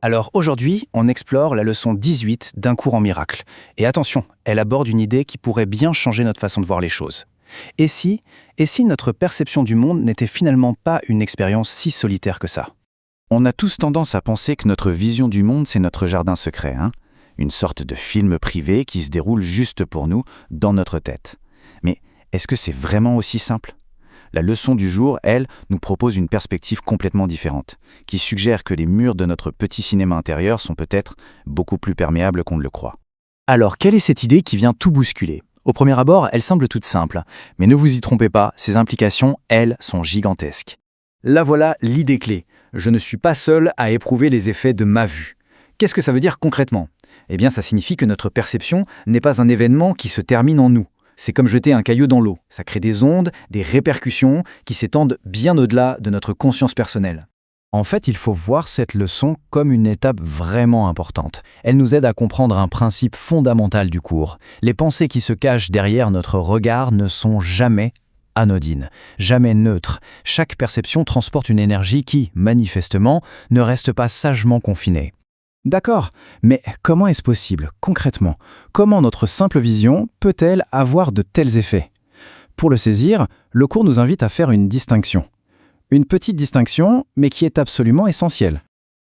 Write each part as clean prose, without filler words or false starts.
Alors aujourd'hui, on explore la leçon 18 d'un cours en miracle. Et attention, elle aborde une idée qui pourrait bien changer notre façon de voir les choses. Et si notre perception du monde n'était finalement pas une expérience si solitaire que ça? On a tous tendance à penser que notre vision du monde, c'est notre jardin secret, hein? Une sorte de film privé qui se déroule juste pour nous, dans notre tête. Mais est-ce que c'est vraiment aussi simple? La leçon du jour, elle, nous propose une perspective complètement différente, qui suggère que les murs de notre petit cinéma intérieur sont peut-être beaucoup plus perméables qu'on ne le croit. Alors, quelle est cette idée qui vient tout bousculer? Au premier abord, elle semble toute simple. Mais ne vous y trompez pas, ses implications, elles, sont gigantesques. Là voilà l'idée clé. Je ne suis pas seul à éprouver les effets de ma vue. Qu'est-ce que ça veut dire concrètement? Eh bien, ça signifie que notre perception n'est pas un événement qui se termine en nous. C'est comme jeter un caillou dans l'eau. Ça crée des ondes, des répercussions qui s'étendent bien au-delà de notre conscience personnelle. En fait, il faut voir cette leçon comme une étape vraiment importante. Elle nous aide à comprendre un principe fondamental du cours. Les pensées qui se cachent derrière notre regard ne sont jamais anodines, jamais neutres. Chaque perception transporte une énergie qui, manifestement, ne reste pas sagement confinée. D'accord, mais comment est-ce possible, concrètement? Comment notre simple vision peut-elle avoir de tels effets? Pour le saisir, le cours nous invite à faire une distinction. Une petite distinction, mais qui est absolument essentielle.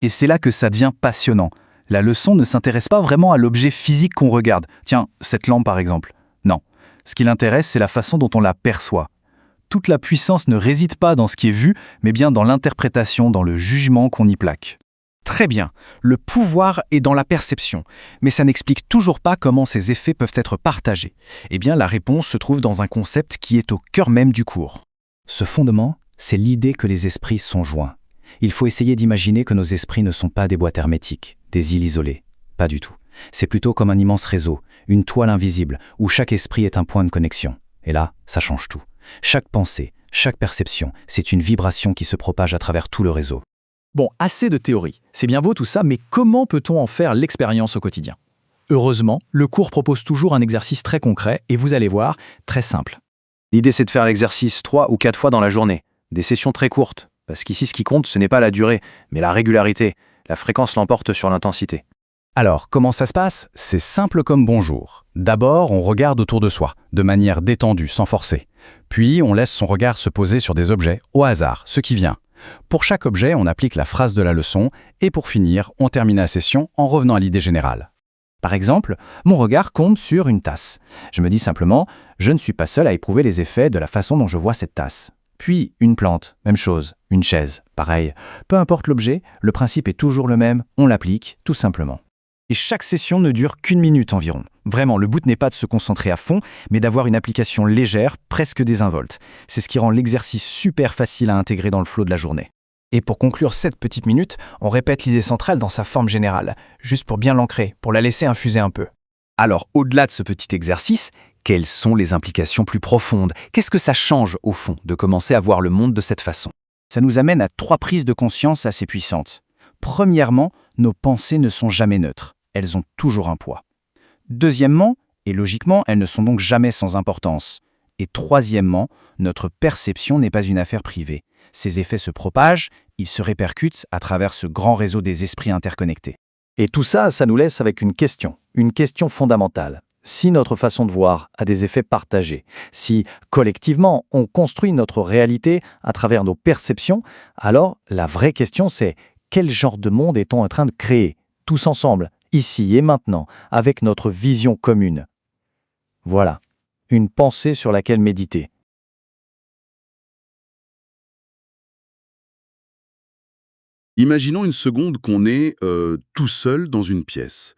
Et c'est là que ça devient passionnant. La leçon ne s'intéresse pas vraiment à l'objet physique qu'on regarde. Tiens, cette lampe par exemple. Non. Ce qui l'intéresse, c'est la façon dont on la perçoit. Toute la puissance ne réside pas dans ce qui est vu, mais bien dans l'interprétation, dans le jugement qu'on y plaque. Très bien, le pouvoir est dans la perception, mais ça n'explique toujours pas comment ces effets peuvent être partagés. Eh bien, la réponse se trouve dans un concept qui est au cœur même du cours. Ce fondement, c'est l'idée que les esprits sont joints. Il faut essayer d'imaginer que nos esprits ne sont pas des boîtes hermétiques, des îles isolées. Pas du tout. C'est plutôt comme un immense réseau, une toile invisible, où chaque esprit est un point de connexion. Et là, ça change tout. Chaque pensée, chaque perception, c'est une vibration qui se propage à travers tout le réseau. Bon, assez de théorie. C'est bien beau tout ça, mais comment peut-on en faire l'expérience au quotidien? Heureusement, le cours propose toujours un exercice très concret et vous allez voir, très simple. L'idée, c'est de faire l'exercice 3 ou 4 fois dans la journée. Des sessions très courtes, parce qu'ici, ce qui compte, ce n'est pas la durée, mais la régularité. La fréquence l'emporte sur l'intensité. Alors, comment ça se passe? C'est simple comme bonjour. D'abord, on regarde autour de soi, de manière détendue, sans forcer. Puis, on laisse son regard se poser sur des objets, au hasard, ce qui vient. Pour chaque objet, on applique la phrase de la leçon, et pour finir, on termine la session en revenant à l'idée générale. Par exemple, mon regard compte sur une tasse. Je me dis simplement, je ne suis pas seul à éprouver les effets de la façon dont je vois cette tasse. Puis, une plante, même chose. Une chaise, pareil. Peu importe l'objet, le principe est toujours le même, on l'applique, tout simplement. Et chaque session ne dure qu'1 minute environ. Vraiment, le but n'est pas de se concentrer à fond, mais d'avoir une application légère, presque désinvolte. C'est ce qui rend l'exercice super facile à intégrer dans le flot de la journée. Et pour conclure cette petite minute, on répète l'idée centrale dans sa forme générale, juste pour bien l'ancrer, pour la laisser infuser un peu. Alors, au-delà de ce petit exercice, quelles sont les implications plus profondes? Qu'est-ce que ça change, au fond, de commencer à voir le monde de cette façon? Ça nous amène à 3 prises de conscience assez puissantes. Premièrement, nos pensées ne sont jamais neutres. Elles ont toujours un poids. Deuxièmement, et logiquement, elles ne sont donc jamais sans importance. Et troisièmement, notre perception n'est pas une affaire privée. Ces effets se propagent, ils se répercutent à travers ce grand réseau des esprits interconnectés. Et tout ça, ça nous laisse avec une question fondamentale. Si notre façon de voir a des effets partagés, si collectivement on construit notre réalité à travers nos perceptions, alors la vraie question c'est quel genre de monde est-on en train de créer, tous ensemble, ici et maintenant, avec notre vision commune? Voilà, une pensée sur laquelle méditer. Imaginons une seconde qu'on est tout seul dans une pièce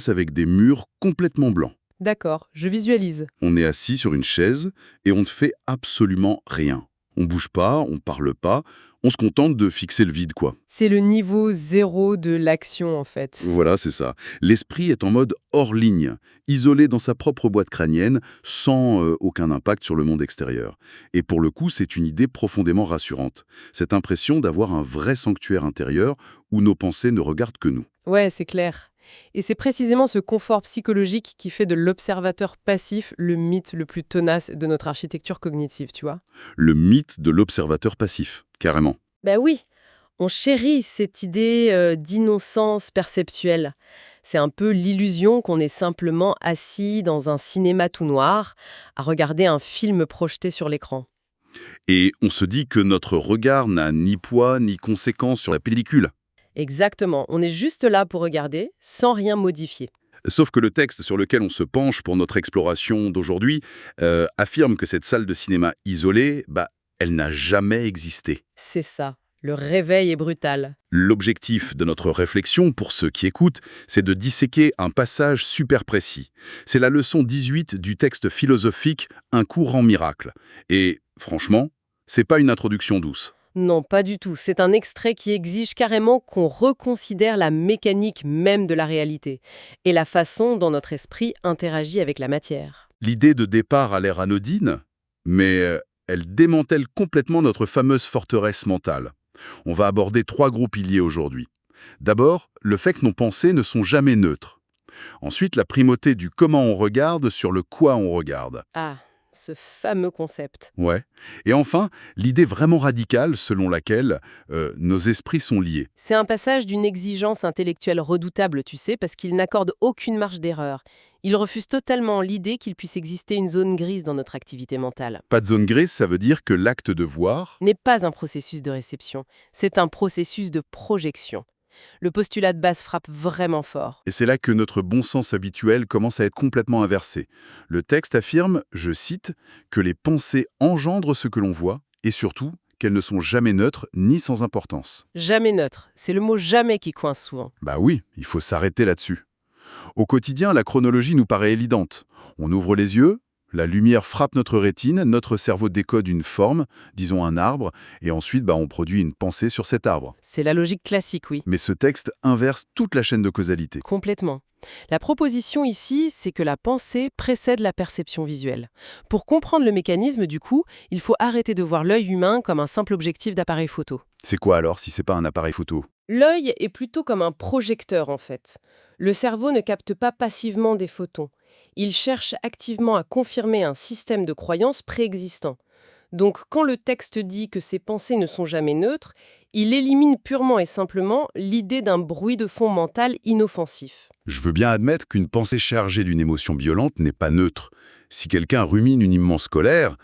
avec des murs complètement blancs. D'accord, je visualise. On est assis sur une chaise et on ne fait absolument rien. On bouge pas, on parle pas, on se contente de fixer le vide, quoi. C'est le niveau 0 de l'action, en fait. Voilà, c'est ça. L'esprit est en mode hors ligne, isolé dans sa propre boîte crânienne, sans aucun impact sur le monde extérieur. Et pour le coup, c'est une idée profondément rassurante. Cette impression d'avoir un vrai sanctuaire intérieur où nos pensées ne regardent que nous. Ouais, c'est clair. Et c'est précisément ce confort psychologique qui fait de l'observateur passif le mythe le plus tenace de notre architecture cognitive, tu vois. Le mythe de l'observateur passif, carrément. Bah oui. On chérit cette idée d'innocence perceptuelle. C'est un peu l'illusion qu'on est simplement assis dans un cinéma tout noir, à regarder un film projeté sur l'écran. Et on se dit que notre regard n'a ni poids ni conséquence sur la pellicule. Exactement, on est juste là pour regarder, sans rien modifier. Sauf que le texte sur lequel on se penche pour notre exploration d'aujourd'hui affirme que cette salle de cinéma isolée, elle n'a jamais existé. C'est ça, le réveil est brutal. L'objectif de notre réflexion, pour ceux qui écoutent, c'est de disséquer un passage super précis. C'est la leçon 18 du texte philosophique « Un cours en miracle ». Et franchement, c'est pas une introduction douce. Non, pas du tout. C'est un extrait qui exige carrément qu'on reconsidère la mécanique même de la réalité et la façon dont notre esprit interagit avec la matière. L'idée de départ a l'air anodine, mais elle démantèle complètement notre fameuse forteresse mentale. On va aborder 3 gros piliers aujourd'hui. D'abord, le fait que nos pensées ne sont jamais neutres. Ensuite, la primauté du comment on regarde sur le quoi on regarde. Ah, ce fameux concept. Ouais. Et enfin, l'idée vraiment radicale selon laquelle nos esprits sont liés. C'est un passage d'une exigence intellectuelle redoutable, tu sais, parce qu'il n'accorde aucune marge d'erreur. Il refuse totalement l'idée qu'il puisse exister une zone grise dans notre activité mentale. Pas de zone grise, ça veut dire que l'acte de voir, N'est pas un processus de réception, c'est un processus de projection. Le postulat de base frappe vraiment fort. et c'est là que notre bon sens habituel commence à être complètement inversé. Le texte affirme, je cite, que les pensées engendrent ce que l'on voit, et surtout, qu'elles ne sont jamais neutres ni sans importance. Jamais neutre, c'est le mot jamais qui coince souvent. Bah oui, il faut s'arrêter là-dessus. Au quotidien, la chronologie nous paraît évidente. On ouvre les yeux, la lumière frappe notre rétine, notre cerveau décode une forme, disons un arbre, et ensuite on produit une pensée sur cet arbre. C'est la logique classique, oui. Mais ce texte inverse toute la chaîne de causalité. Complètement. La proposition ici, c'est que la pensée précède la perception visuelle. Pour comprendre le mécanisme, du coup, il faut arrêter de voir l'œil humain comme un simple objectif d'appareil photo. C'est quoi alors si c'est pas un appareil photo? L'œil est plutôt comme un projecteur, en fait. Le cerveau ne capte pas passivement des photons. Il cherche activement à confirmer un système de croyances préexistant. Donc, quand le texte dit que ces pensées ne sont jamais neutres, il élimine purement et simplement l'idée d'un bruit de fond mental inoffensif. Je veux bien admettre qu'une pensée chargée d'une émotion violente n'est pas neutre. Si quelqu'un rumine une immense colère,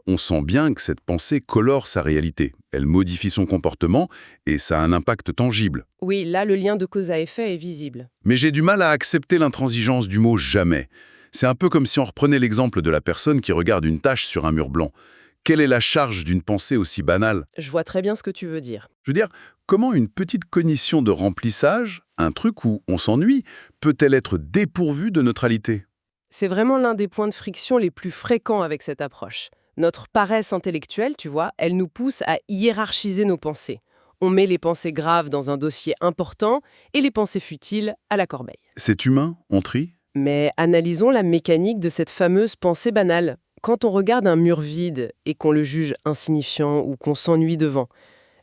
on sent bien que cette pensée colore sa réalité. Elle modifie son comportement et ça a un impact tangible. Oui, là, le lien de cause à effet est visible. Mais j'ai du mal à accepter l'intransigeance du mot « jamais ». C'est un peu comme si on reprenait l'exemple de la personne qui regarde une tache sur un mur blanc. Quelle est la charge d'une pensée aussi banale? Je vois très bien ce que tu veux dire. Je veux dire, comment une petite cognition de remplissage, un truc où on s'ennuie, peut-elle être dépourvue de neutralité? C'est vraiment l'un des points de friction les plus fréquents avec cette approche. Notre paresse intellectuelle, tu vois, elle nous pousse à hiérarchiser nos pensées. On met les pensées graves dans un dossier important et les pensées futiles à la corbeille. C'est humain, on trie? Mais analysons la mécanique de cette fameuse pensée banale. Quand on regarde un mur vide et qu'on le juge insignifiant ou qu'on s'ennuie devant,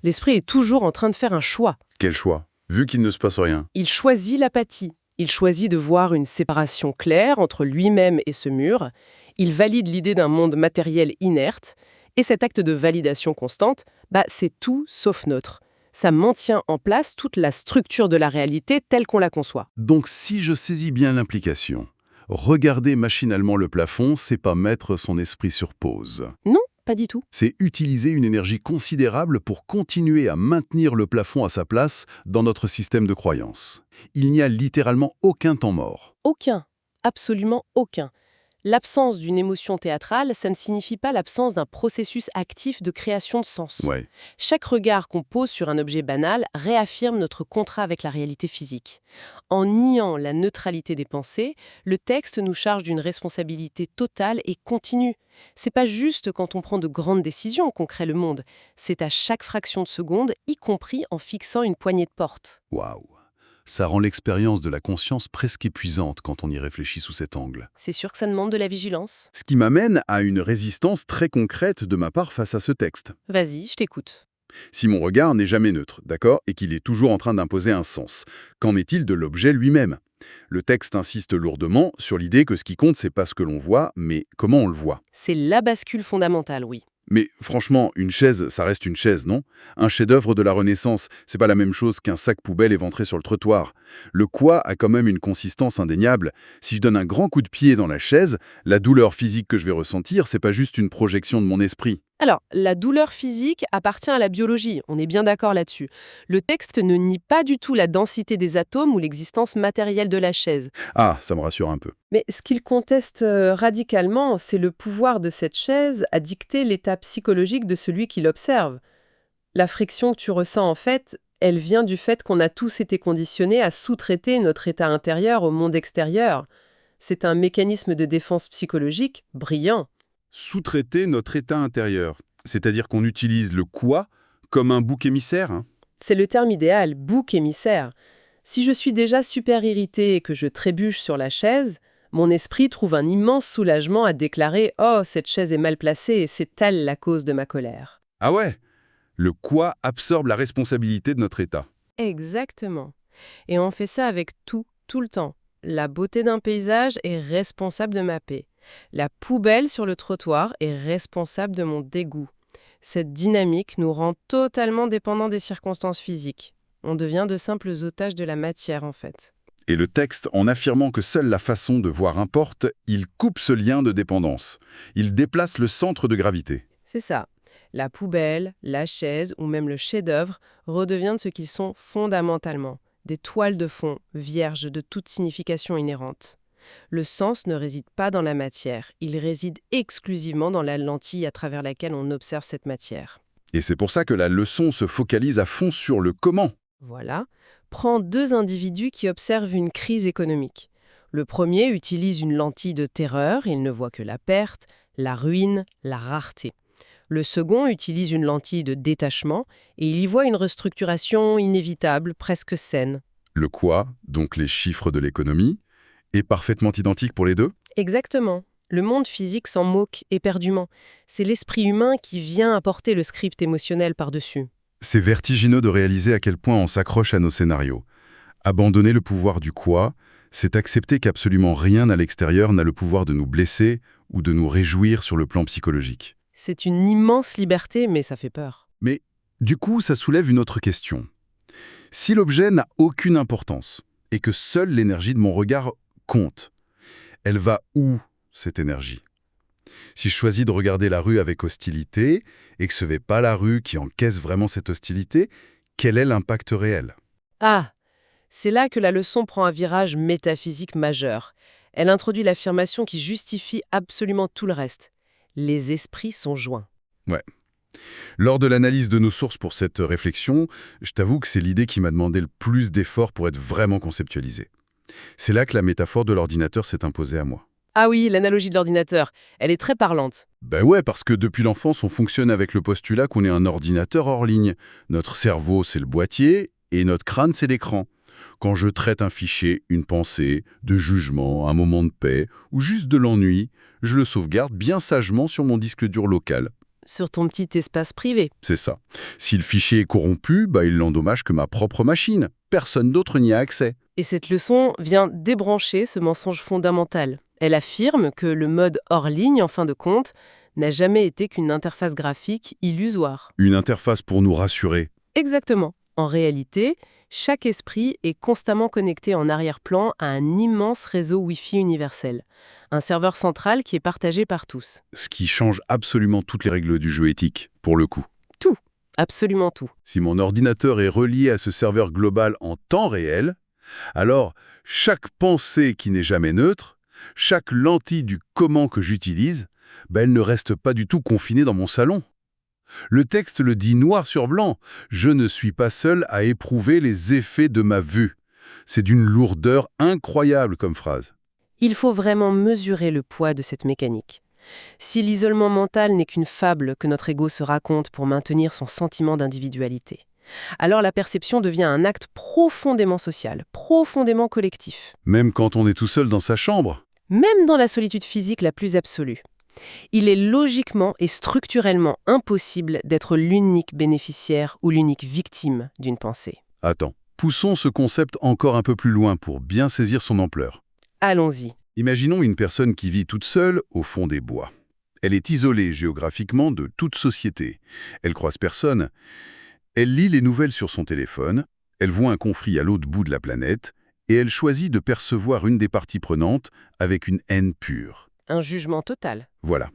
l'esprit est toujours en train de faire un choix. Quel choix? Vu qu'il ne se passe rien. Il choisit l'apathie. Il choisit de voir une séparation claire entre lui-même et ce mur. Il valide l'idée d'un monde matériel inerte. Et cet acte de validation constante, c'est tout sauf neutre. Ça maintient en place toute la structure de la réalité telle qu'on la conçoit. Donc si je saisis bien l'implication, regarder machinalement le plafond, c'est pas mettre son esprit sur pause. Non, pas du tout. C'est utiliser une énergie considérable pour continuer à maintenir le plafond à sa place dans notre système de croyance. Il n'y a littéralement aucun temps mort. Aucun. Absolument aucun. L'absence d'une émotion théâtrale, ça ne signifie pas l'absence d'un processus actif de création de sens. Ouais. Chaque regard qu'on pose sur un objet banal réaffirme notre contrat avec la réalité physique. En niant la neutralité des pensées, le texte nous charge d'une responsabilité totale et continue. C'est pas juste quand on prend de grandes décisions qu'on crée le monde, c'est à chaque fraction de seconde, y compris en fixant une poignée de porte. Waouh. Ça rend l'expérience de la conscience presque épuisante quand on y réfléchit sous cet angle. C'est sûr que ça demande de la vigilance. Ce qui m'amène à une résistance très concrète de ma part face à ce texte. Vas-y, je t'écoute. Si mon regard n'est jamais neutre, d'accord, et qu'il est toujours en train d'imposer un sens, qu'en est-il de l'objet lui-même? Le texte insiste lourdement sur l'idée que ce qui compte, c'est pas ce que l'on voit, mais comment on le voit. C'est la bascule fondamentale, oui. Mais franchement, une chaise, ça reste une chaise, non? Un chef-d'œuvre de la Renaissance, c'est pas la même chose qu'un sac poubelle éventré sur le trottoir. Le quoi a quand même une consistance indéniable. Si je donne un grand coup de pied dans la chaise, la douleur physique que je vais ressentir, c'est pas juste une projection de mon esprit. Alors, la douleur physique appartient à la biologie, on est bien d'accord là-dessus. Le texte ne nie pas du tout la densité des atomes ou l'existence matérielle de la chaise. Ah, ça me rassure un peu. Mais ce qu'il conteste radicalement, c'est le pouvoir de cette chaise à dicter l'état psychologique de celui qui l'observe. La friction que tu ressens, en fait, elle vient du fait qu'on a tous été conditionnés à sous-traiter notre état intérieur au monde extérieur. C'est un mécanisme de défense psychologique brillant. Sous-traiter notre état intérieur, c'est-à-dire qu'on utilise le quoi comme un bouc émissaire, hein. C'est le terme idéal, bouc émissaire. Si je suis déjà super irritée et que je trébuche sur la chaise, mon esprit trouve un immense soulagement à déclarer « Oh, cette chaise est mal placée et c'est elle la cause de ma colère ». Ah ouais? Le quoi absorbe la responsabilité de notre état. Exactement. Et on fait ça avec tout le temps. La beauté d'un paysage est responsable de ma paix. La poubelle sur le trottoir est responsable de mon dégoût. Cette dynamique nous rend totalement dépendants des circonstances physiques. On devient de simples otages de la matière, en fait. Et le texte, en affirmant que seule la façon de voir importe, il coupe ce lien de dépendance. Il déplace le centre de gravité. C'est ça. La poubelle, la chaise ou même le chef-d'œuvre redeviennent ce qu'ils sont fondamentalement, des toiles de fond vierges de toute signification inhérente. Le sens ne réside pas dans la matière, il réside exclusivement dans la lentille à travers laquelle on observe cette matière. Et c'est pour ça que la leçon se focalise à fond sur le comment. Voilà. Prends deux individus qui observent une crise économique. Le premier utilise une lentille de terreur, il ne voit que la perte, la ruine, la rareté. Le second utilise une lentille de détachement et il y voit une restructuration inévitable, presque saine. Le quoi, donc les chiffres de l'économie, est parfaitement identique pour les deux. Exactement. Le monde physique s'en moque éperdument. C'est l'esprit humain qui vient apporter le script émotionnel par-dessus. C'est vertigineux de réaliser à quel point on s'accroche à nos scénarios. Abandonner le pouvoir du quoi, c'est accepter qu'absolument rien à l'extérieur n'a le pouvoir de nous blesser ou de nous réjouir sur le plan psychologique. C'est une immense liberté, mais ça fait peur. Mais du coup, ça soulève une autre question. Si l'objet n'a aucune importance et que seule l'énergie de mon regard compte, elle va où, cette énergie? Si je choisis de regarder la rue avec hostilité et que ce n'est pas la rue qui encaisse vraiment cette hostilité, quel est l'impact réel? Ah, c'est là que la leçon prend un virage métaphysique majeur. Elle introduit l'affirmation qui justifie absolument tout le reste. Les esprits sont joints. Ouais. Lors de l'analyse de nos sources pour cette réflexion, je t'avoue que c'est l'idée qui m'a demandé le plus d'efforts pour être vraiment conceptualisée. C'est là que la métaphore de l'ordinateur s'est imposée à moi. Ah oui, l'analogie de l'ordinateur, elle est très parlante. Ben ouais, parce que depuis l'enfance, on fonctionne avec le postulat qu'on est un ordinateur hors ligne. Notre cerveau, c'est le boîtier, et notre crâne, c'est l'écran. Quand je traite un fichier, une pensée, de jugement, un moment de paix, ou juste de l'ennui, je le sauvegarde bien sagement sur mon disque dur local. Sur ton petit espace privé. C'est ça. Si le fichier est corrompu, il l'endommage que ma propre machine. Personne d'autre n'y a accès. Et cette leçon vient débrancher ce mensonge fondamental. Elle affirme que le mode hors ligne, en fin de compte, n'a jamais été qu'une interface graphique illusoire. Une interface pour nous rassurer. Exactement. En réalité, chaque esprit est constamment connecté en arrière-plan à un immense réseau Wi-Fi universel. Un serveur central qui est partagé par tous. Ce qui change absolument toutes les règles du jeu éthique, pour le coup. Tout. Absolument tout. Si mon ordinateur est relié à ce serveur global en temps réel, alors chaque pensée qui n'est jamais neutre, chaque lentille du comment que j'utilise, elle ne reste pas du tout confinée dans mon salon. Le texte le dit noir sur blanc, je ne suis pas seul à éprouver les effets de ma vue. C'est d'une lourdeur incroyable comme phrase. Il faut vraiment mesurer le poids de cette mécanique. Si l'isolement mental n'est qu'une fable que notre ego se raconte pour maintenir son sentiment d'individualité, alors la perception devient un acte profondément social, profondément collectif. Même quand on est tout seul dans sa chambre. Même dans la solitude physique la plus absolue. Il est logiquement et structurellement impossible d'être l'unique bénéficiaire ou l'unique victime d'une pensée. Attends, poussons ce concept encore un peu plus loin pour bien saisir son ampleur. Allons-y. Imaginons une personne qui vit toute seule au fond des bois. Elle est isolée géographiquement de toute société. Elle croise personne. Elle lit les nouvelles sur son téléphone, elle voit un conflit à l'autre bout de la planète, et elle choisit de percevoir une des parties prenantes avec une haine pure. Un jugement total. Voilà.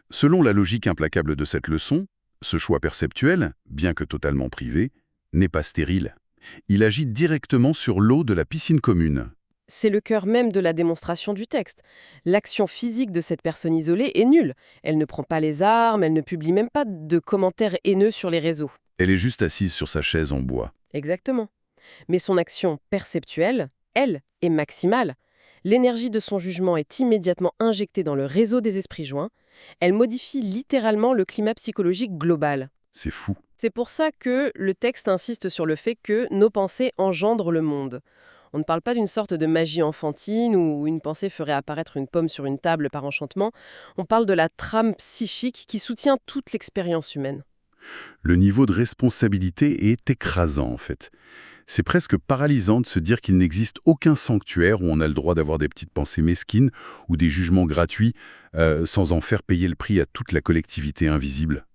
Selon la logique implacable de cette leçon, ce choix perceptuel, bien que totalement privé, n'est pas stérile. Il agit directement sur l'eau de la piscine commune. C'est le cœur même de la démonstration du texte. L'action physique de cette personne isolée est nulle. Elle ne prend pas les armes, elle ne publie même pas de commentaires haineux sur les réseaux. Elle est juste assise sur sa chaise en bois. Exactement. Mais son action perceptuelle, elle, est maximale. L'énergie de son jugement est immédiatement injectée dans le réseau des esprits joints. Elle modifie littéralement le climat psychologique global. C'est fou. C'est pour ça que le texte insiste sur le fait que nos pensées engendrent le monde. On ne parle pas d'une sorte de magie enfantine où une pensée ferait apparaître une pomme sur une table par enchantement. On parle de la trame psychique qui soutient toute l'expérience humaine. Le niveau de responsabilité est écrasant, en fait. C'est presque paralysant de se dire qu'il n'existe aucun sanctuaire où on a le droit d'avoir des petites pensées mesquines ou des jugements gratuits sans en faire payer le prix à toute la collectivité invisible.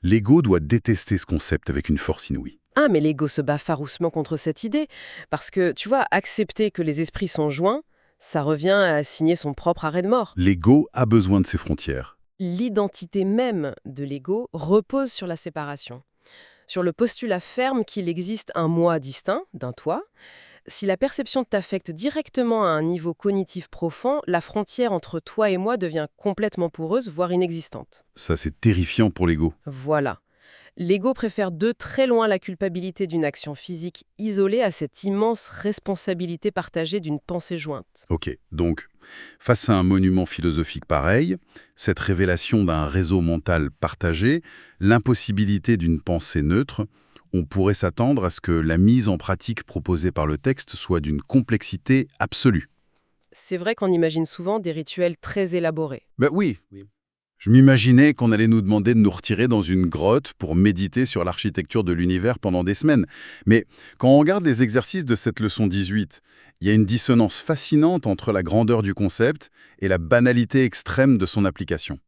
L'ego doit détester ce concept avec une force inouïe. Ah, mais l'ego se bat farouchement contre cette idée, parce que, tu vois, accepter que les esprits sont joints, ça revient à signer son propre arrêt de mort. L'ego a besoin de ses frontières. L'identité même de l'ego repose sur la séparation, sur le postulat ferme qu'il existe un moi distinct d'un toi. Si la perception t'affecte directement à un niveau cognitif profond, la frontière entre toi et moi devient complètement poreuse, voire inexistante. Ça, c'est terrifiant pour l'ego. Voilà. L'ego préfère de très loin la culpabilité d'une action physique isolée à cette immense responsabilité partagée d'une pensée jointe. Ok, donc, face à un monument philosophique pareil, cette révélation d'un réseau mental partagé, l'impossibilité d'une pensée neutre, on pourrait s'attendre à ce que la mise en pratique proposée par le texte soit d'une complexité absolue. C'est vrai qu'on imagine souvent des rituels très élaborés. Ben oui. Je m'imaginais qu'on allait nous demander de nous retirer dans une grotte pour méditer sur l'architecture de l'univers pendant des semaines. Mais quand on regarde les exercices de cette leçon 18, il y a une dissonance fascinante entre la grandeur du concept et la banalité extrême de son application.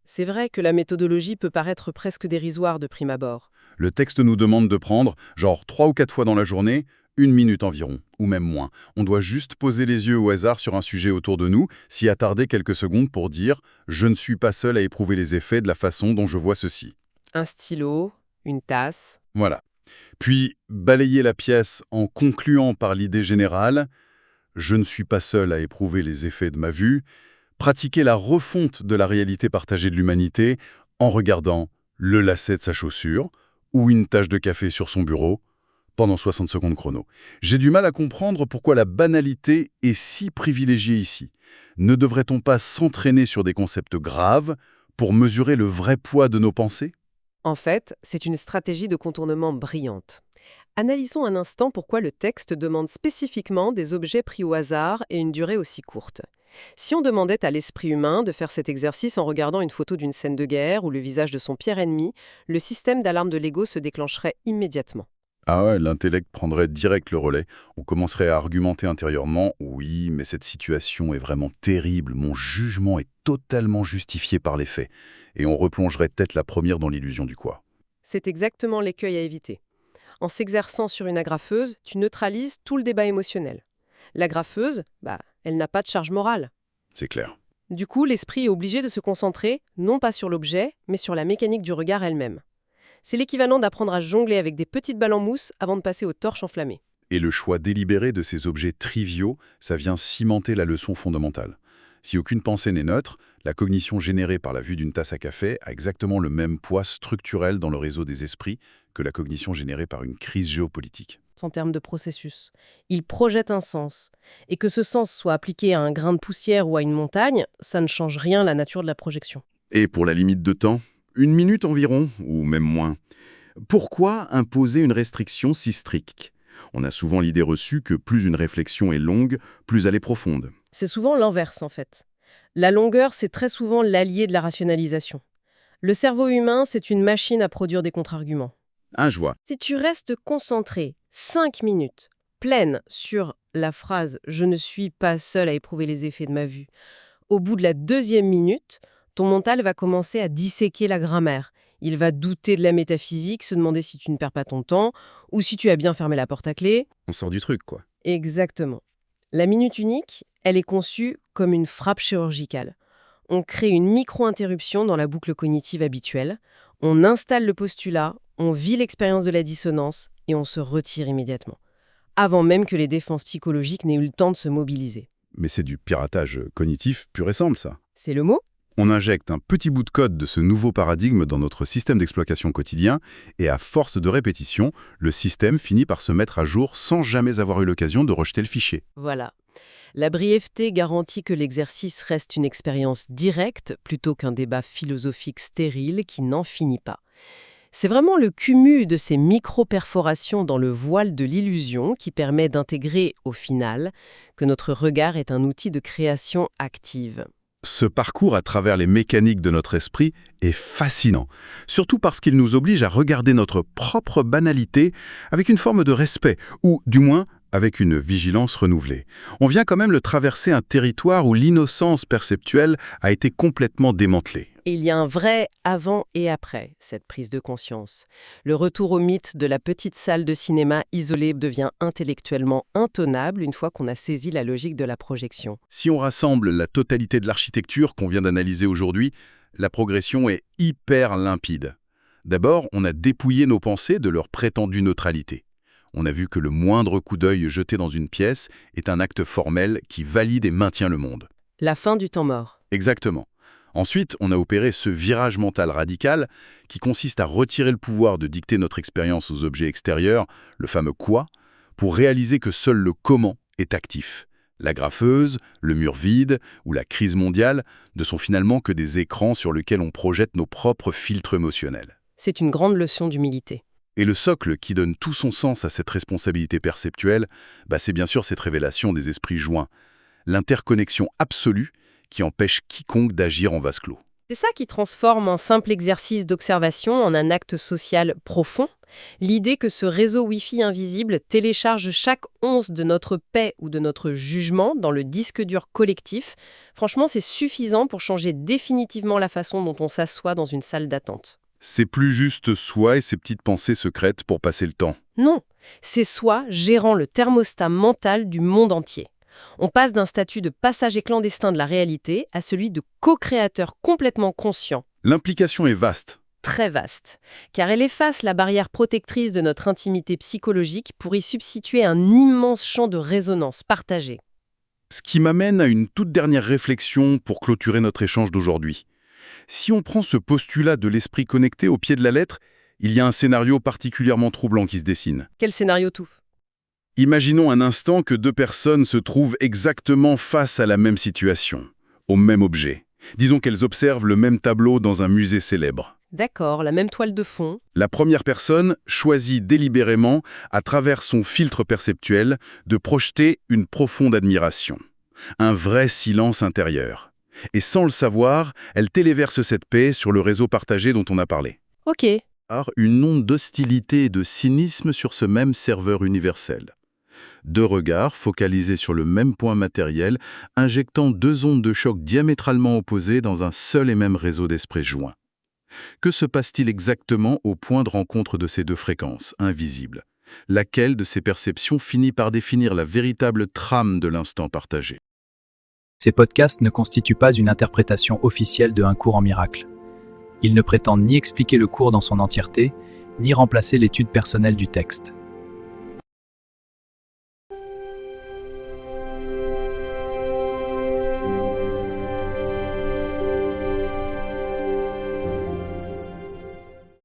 C'est vrai que la méthodologie peut paraître presque dérisoire de prime abord. Le texte nous demande de prendre, genre 3 ou 4 fois dans la journée, 1 minute environ, ou même moins. On doit juste poser les yeux au hasard sur un sujet autour de nous, s'y attarder quelques secondes pour dire « Je ne suis pas seul à éprouver les effets de la façon dont je vois ceci ». Un stylo, une tasse. Voilà. Puis, balayer la pièce en concluant par l'idée générale « Je ne suis pas seul à éprouver les effets de ma vue », pratiquer la refonte de la réalité partagée de l'humanité en regardant le lacet de sa chaussure ou une tache de café sur son bureau pendant 60 secondes chrono. J'ai du mal à comprendre pourquoi la banalité est si privilégiée ici. Ne devrait-on pas s'entraîner sur des concepts graves pour mesurer le vrai poids de nos pensées ? En fait, c'est une stratégie de contournement brillante. Analysons un instant pourquoi le texte demande spécifiquement des objets pris au hasard et une durée aussi courte. Si on demandait à l'esprit humain de faire cet exercice en regardant une photo d'une scène de guerre ou le visage de son pire ennemi, le système d'alarme de l'ego se déclencherait immédiatement. Ah ouais, l'intellect prendrait direct le relais. On commencerait à argumenter intérieurement « Oui, mais cette situation est vraiment terrible, mon jugement est totalement justifié par les faits. » Et on replongerait tête la première dans l'illusion du quoi. C'est exactement l'écueil à éviter. En s'exerçant sur une agrafeuse, tu neutralises tout le débat émotionnel. L'agrafeuse, elle n'a pas de charge morale. C'est clair. Du coup, l'esprit est obligé de se concentrer, non pas sur l'objet, mais sur la mécanique du regard elle-même. C'est l'équivalent d'apprendre à jongler avec des petites balles en mousse avant de passer aux torches enflammées. Et le choix délibéré de ces objets triviaux, ça vient cimenter la leçon fondamentale. Si aucune pensée n'est neutre, la cognition générée par la vue d'une tasse à café a exactement le même poids structurel dans le réseau des esprits que la cognition générée par une crise géopolitique. En termes de processus. Il projette un sens. Et que ce sens soit appliqué à un grain de poussière ou à une montagne, ça ne change rien à la nature de la projection. Et pour la limite de temps, 1 minute environ, ou même moins. Pourquoi imposer une restriction si stricte ? On a souvent l'idée reçue que plus une réflexion est longue, plus elle est profonde. C'est souvent l'inverse, en fait. La longueur, c'est très souvent l'allié de la rationalisation. Le cerveau humain, c'est une machine à produire des contre-arguments. Ah, je vois. Si tu restes concentré 5 minutes, pleine sur la phrase « Je ne suis pas seul à éprouver les effets de ma vue », Au bout de la 2e minute, ton mental va commencer à disséquer la grammaire. Il va douter de la métaphysique, se demander si tu ne perds pas ton temps, ou si tu as bien fermé la porte à clé. On sort du truc, quoi. Exactement. La minute unique, elle est conçue comme une frappe chirurgicale. On crée une micro-interruption dans la boucle cognitive habituelle, on installe le postulat, on vit l'expérience de la dissonance et on se retire immédiatement, avant même que les défenses psychologiques n'aient eu le temps de se mobiliser. Mais c'est du piratage cognitif pur et simple, ça. C'est le mot ? On injecte un petit bout de code de ce nouveau paradigme dans notre système d'exploitation quotidien et à force de répétition, le système finit par se mettre à jour sans jamais avoir eu l'occasion de rejeter le fichier. Voilà. La brièveté garantit que l'exercice reste une expérience directe plutôt qu'un débat philosophique stérile qui n'en finit pas. C'est vraiment le cumul de ces micro-perforations dans le voile de l'illusion qui permet d'intégrer, au final, que notre regard est un outil de création active. Ce parcours à travers les mécaniques de notre esprit est fascinant, surtout parce qu'il nous oblige à regarder notre propre banalité avec une forme de respect, ou du moins avec une vigilance renouvelée. On vient quand même de traverser un territoire où l'innocence perceptuelle a été complètement démantelée. Et il y a un vrai avant et après cette prise de conscience. Le retour au mythe de la petite salle de cinéma isolée devient intellectuellement intenable une fois qu'on a saisi la logique de la projection. Si on rassemble la totalité de l'architecture qu'on vient d'analyser aujourd'hui, la progression est hyper limpide. D'abord, on a dépouillé nos pensées de leur prétendue neutralité. On a vu que le moindre coup d'œil jeté dans une pièce est un acte formel qui valide et maintient le monde. La fin du temps mort. Exactement. Ensuite, on a opéré ce virage mental radical qui consiste à retirer le pouvoir de dicter notre expérience aux objets extérieurs, le fameux « quoi », pour réaliser que seul le « comment » est actif. La graffeuse, le mur vide ou la crise mondiale ne sont finalement que des écrans sur lesquels on projette nos propres filtres émotionnels. C'est une grande leçon d'humilité. Et le socle qui donne tout son sens à cette responsabilité perceptuelle, c'est bien sûr cette révélation des esprits joints, l'interconnexion absolue qui empêche quiconque d'agir en vase clos. C'est ça qui transforme un simple exercice d'observation en un acte social profond. L'idée que ce réseau Wi-Fi invisible télécharge chaque once de notre paix ou de notre jugement dans le disque dur collectif, franchement, c'est suffisant pour changer définitivement la façon dont on s'assoit dans une salle d'attente. C'est plus juste soi et ses petites pensées secrètes pour passer le temps. Non, c'est soi gérant le thermostat mental du monde entier. On passe d'un statut de passager clandestin de la réalité à celui de co-créateur complètement conscient. L'implication est vaste. Très vaste, car elle efface la barrière protectrice de notre intimité psychologique pour y substituer un immense champ de résonance partagé. Ce qui m'amène à une toute dernière réflexion pour clôturer notre échange d'aujourd'hui. Si on prend ce postulat de l'esprit connecté au pied de la lettre, il y a un scénario particulièrement troublant qui se dessine. Quel scénario touffe ? Imaginons un instant que deux personnes se trouvent exactement face à la même situation, au même objet. Disons qu'elles observent le même tableau dans un musée célèbre. D'accord, la même toile de fond. La première personne choisit délibérément, à travers son filtre perceptuel, de projeter une profonde admiration, un vrai silence intérieur. Et sans le savoir, elle téléverse cette paix sur le réseau partagé dont on a parlé. Ok. Une onde d'hostilité et de cynisme sur ce même serveur universel. Deux regards focalisés sur le même point matériel, injectant deux ondes de choc diamétralement opposées dans un seul et même réseau d'esprits joints. Que se passe-t-il exactement au point de rencontre de ces deux fréquences, invisibles ? Laquelle de ces perceptions finit par définir la véritable trame de l'instant partagé ? Ces podcasts ne constituent pas une interprétation officielle de Un cours en miracle. Ils ne prétendent ni expliquer le cours dans son entièreté, ni remplacer l'étude personnelle du texte.